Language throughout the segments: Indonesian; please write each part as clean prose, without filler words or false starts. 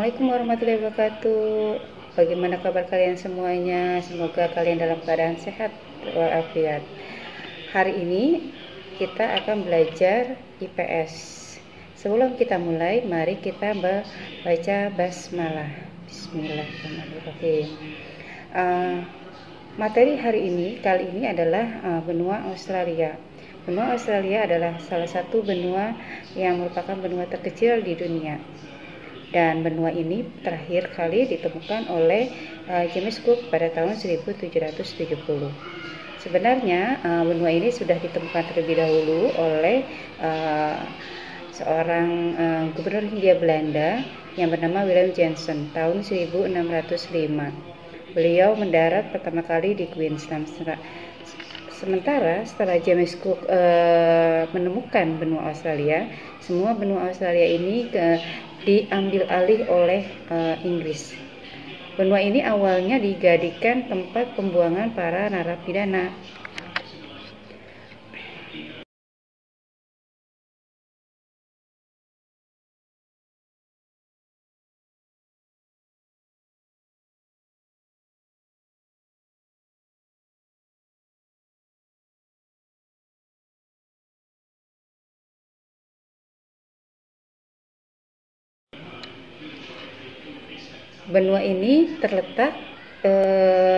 Assalamualaikum warahmatullahi wabarakatuh. Bagaimana kabar kalian semuanya? Semoga kalian dalam keadaan sehat walafiat. Hari ini kita akan belajar IPS. Sebelum kita mulai, mari kita baca basmalah. Bismillahirrahmanirrahim. Materi kali ini adalah benua Australia. Benua Australia adalah salah satu benua yang merupakan benua terkecil di dunia. Dan benua ini terakhir kali ditemukan oleh James Cook pada tahun 1770. Sebenarnya benua ini sudah ditemukan terlebih dahulu oleh seorang gubernur Hindia Belanda yang bernama Willem Jansen tahun 1605. Beliau mendarat pertama kali di Queensland. Sementara setelah James Cook menemukan benua Australia, semua benua Australia ini diambil alih oleh Inggris. Benua ini awalnya dijadikan tempat pembuangan para narapidana. Benua ini terletak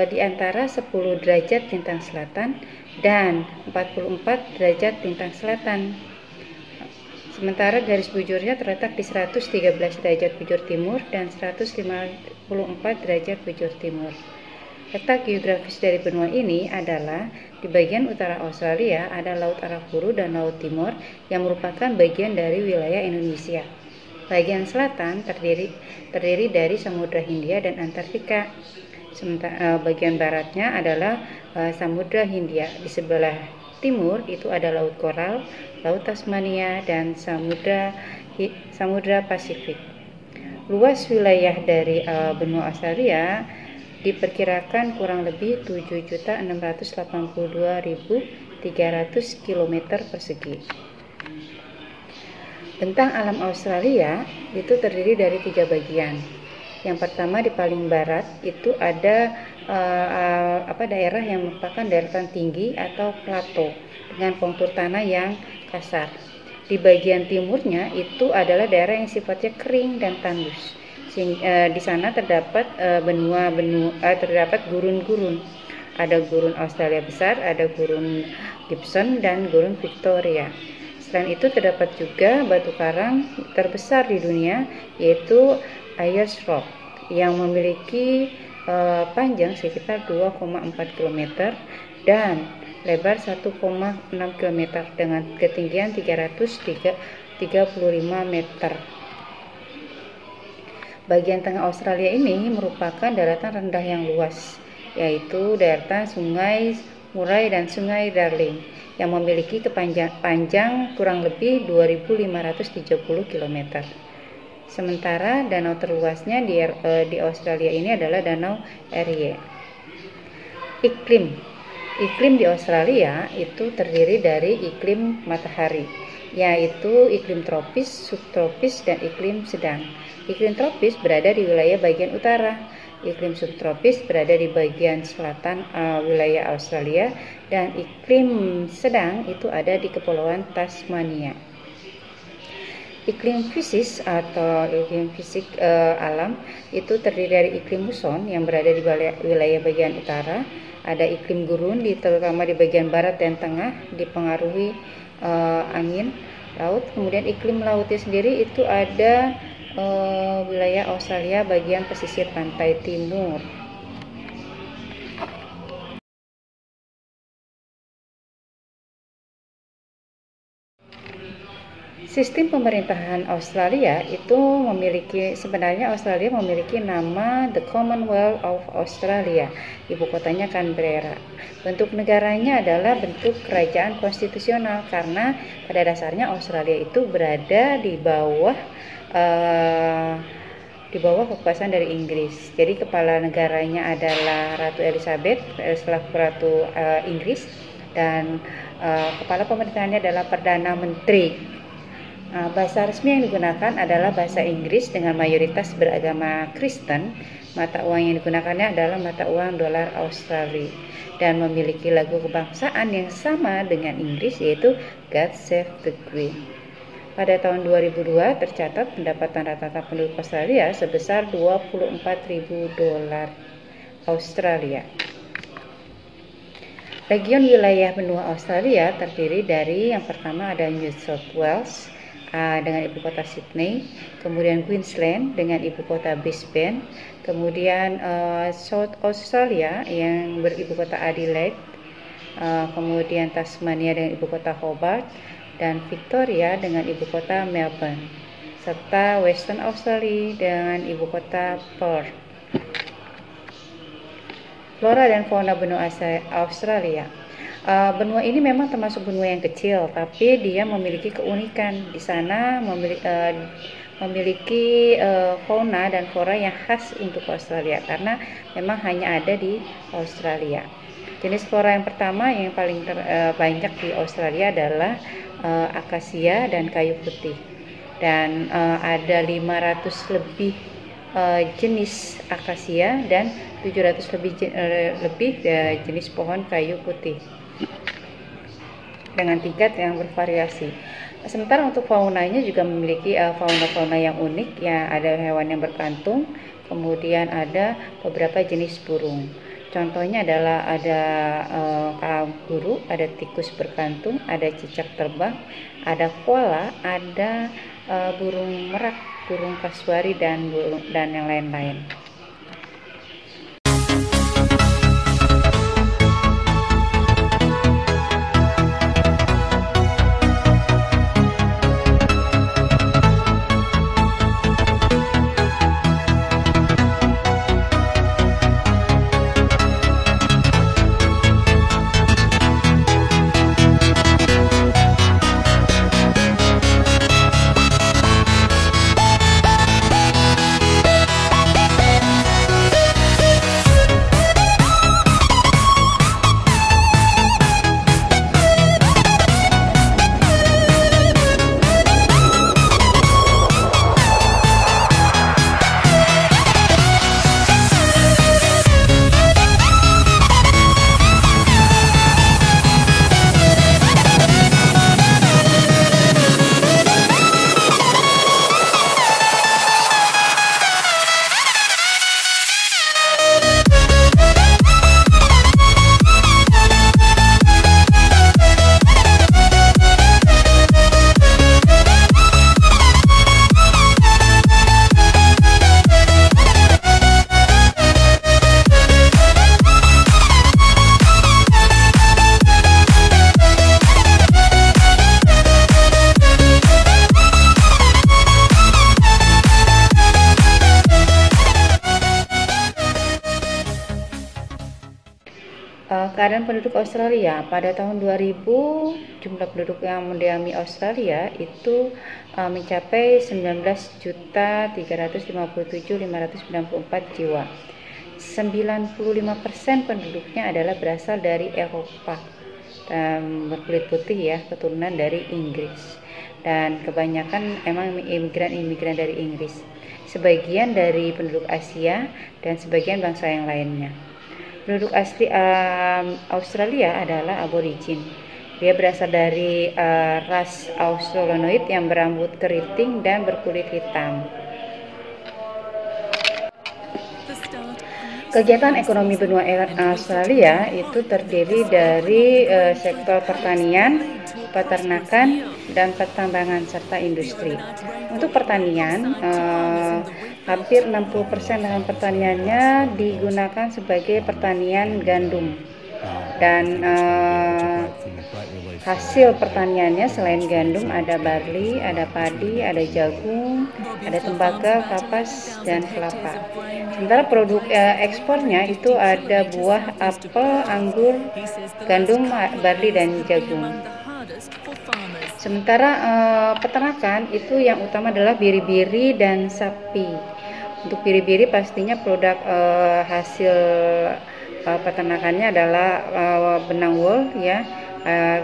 di antara 10 derajat lintang selatan dan 44 derajat lintang selatan. Sementara garis bujurnya terletak di 113 derajat bujur timur dan 154 derajat bujur timur. Letak geografis dari benua ini adalah di bagian utara Australia ada Laut Arafuru dan Laut Timor yang merupakan bagian dari wilayah Indonesia. Bagian selatan terdiri dari Samudra Hindia dan Antartika. Sementara bagian baratnya adalah Samudra Hindia. Di sebelah timur itu ada Laut Koral, Laut Tasmania, dan Samudra Pasifik. Luas wilayah dari benua Australia diperkirakan kurang lebih 7.682.300 km persegi. Bentang alam Australia itu terdiri dari 3 bagian. Yang pertama di paling barat itu ada daerah yang merupakan daratan tinggi atau plato dengan kontur tanah yang kasar. Di bagian timurnya itu adalah daerah yang sifatnya kering dan tandus. Di sana terdapat terdapat gurun-gurun. Ada gurun Australia besar, ada gurun Gibson dan gurun Victoria. Selain itu terdapat juga batu karang terbesar di dunia yaitu Ayers Rock yang memiliki panjang sekitar 2,4 km dan lebar 1,6 km dengan ketinggian 335 meter. Bagian tengah Australia ini merupakan daratan rendah yang luas, yaitu daratan Sungai Murray dan Sungai Darling yang memiliki panjang kurang lebih 2.530 km. Sementara danau terluasnya di Australia ini adalah Danau Erie. Iklim di Australia itu terdiri dari iklim matahari, yaitu iklim tropis, subtropis, dan iklim sedang. Iklim tropis berada di wilayah bagian utara, iklim subtropis berada di bagian selatan wilayah Australia, dan iklim sedang itu ada di Kepulauan Tasmania. Iklim fisik alam itu terdiri dari iklim muson yang berada di wilayah bagian utara, ada iklim gurun terutama di bagian barat dan tengah dipengaruhi angin laut. Kemudian iklim lautnya sendiri itu ada wilayah Australia bagian pesisir pantai timur. Sistem pemerintahan Australia itu sebenarnya Australia memiliki nama The Commonwealth of Australia. Ibu kotanya Canberra. Bentuk negaranya adalah bentuk kerajaan konstitusional karena pada dasarnya Australia itu berada di bawah kekuasaan dari Inggris. Jadi kepala negaranya adalah Ratu Elizabeth selaku Ratu Inggris dan kepala pemerintahannya adalah Perdana Menteri. Bahasa resmi yang digunakan adalah bahasa Inggris dengan mayoritas beragama Kristen. Mata uang yang digunakannya adalah mata uang dolar Australia dan memiliki lagu kebangsaan yang sama dengan Inggris, yaitu God Save the Queen. Pada tahun 2002 tercatat pendapatan rata-rata penduduk Australia sebesar 24.000 dolar Australia. Region wilayah benua Australia terdiri dari yang pertama ada New South Wales dengan ibu kota Sydney, kemudian Queensland dengan ibu kota Brisbane, kemudian South Australia yang beribu kota Adelaide, kemudian Tasmania dengan ibu kota Hobart, dan Victoria dengan ibu kota Melbourne, serta Western Australia dengan ibu kota Perth. Flora dan fauna benua Australia. Benua ini memang termasuk benua yang kecil, tapi dia memiliki keunikan. Di sana memiliki fauna dan flora yang khas untuk Australia, karena memang hanya ada di Australia. Jenis flora yang pertama yang paling banyak di Australia adalah akasia dan kayu putih, dan ada 500 lebih jenis akasia dan 700 lebih jenis pohon kayu putih dengan tingkat yang bervariasi. Sementara untuk faunanya juga memiliki fauna-fauna yang unik, ya, ada hewan yang berkantung, kemudian ada beberapa jenis burung. Contohnya adalah ada kanguru, ada tikus berkantung, ada cicak terbang, ada koala, ada burung merak, burung kasuari, dan yang lain-lain. Keadaan penduduk Australia pada tahun 2000, jumlah penduduk yang mendiami Australia itu mencapai 19.357.594 jiwa. 95% penduduknya adalah berasal dari Eropa dan berkulit putih, ya, keturunan dari Inggris, dan kebanyakan emang imigran dari Inggris. Sebagian dari penduduk Asia dan sebagian bangsa yang lainnya. Penduduk asli Australia adalah aborigin. Dia berasal dari ras Australoid yang berambut keriting dan berkulit hitam. Kegiatan ekonomi benua Australia itu terdiri dari sektor pertanian, peternakan, dan pertambangan serta industri. Untuk pertanian, hampir 60% lahan pertaniannya digunakan sebagai pertanian gandum, dan hasil pertaniannya selain gandum ada barley, ada padi, ada jagung, ada tembakau, kapas, dan kelapa. Sementara produk ekspornya itu ada buah, apel, anggur, gandum, barley, dan jagung. Sementara peternakan itu yang utama adalah biri-biri dan sapi. Untuk biri-biri pastinya produk hasil peternakannya adalah benang wool, ya,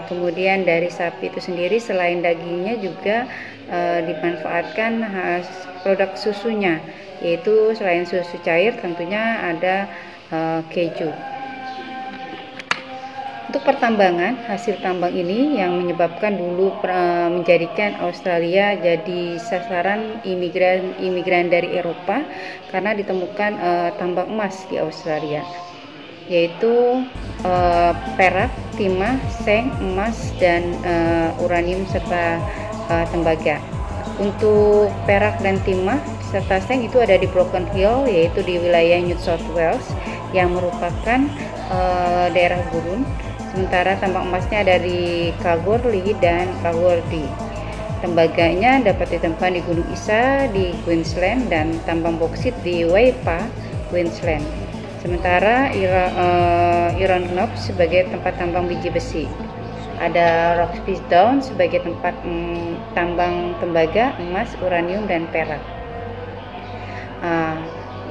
Kemudian dari sapi itu sendiri selain dagingnya juga dimanfaatkan produk susunya, yaitu selain susu cair tentunya ada keju. Untuk pertambangan, hasil tambang ini yang menyebabkan dulu menjadikan Australia jadi sasaran imigran dari Eropa karena ditemukan tambang emas di Australia, yaitu perak, timah, seng, emas, dan uranium serta tembaga. Untuk perak dan timah serta seng itu ada di Broken Hill, yaitu di wilayah New South Wales yang merupakan daerah gurun. Sementara tambang emasnya ada di Kalgoorlie dan Kalgoorlie. Tembaganya dapat ditemukan di Gunung Isa di Queensland dan tambang boksit di Waipa, Queensland. Sementara Iron Knob sebagai tempat tambang biji besi. Ada Roxby Down sebagai tempat tambang tembaga, emas, uranium, dan perak.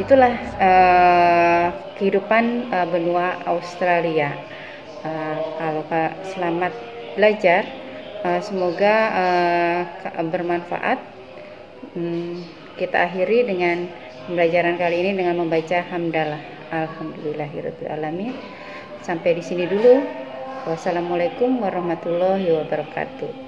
Itulah kehidupan benua Australia. Kalau selamat belajar, semoga bermanfaat. Kita akhiri dengan pembelajaran kali ini dengan membaca hamdalah. Alhamdulillahirabbil alamin. Sampai di sini dulu. Wassalamualaikum warahmatullahi wabarakatuh.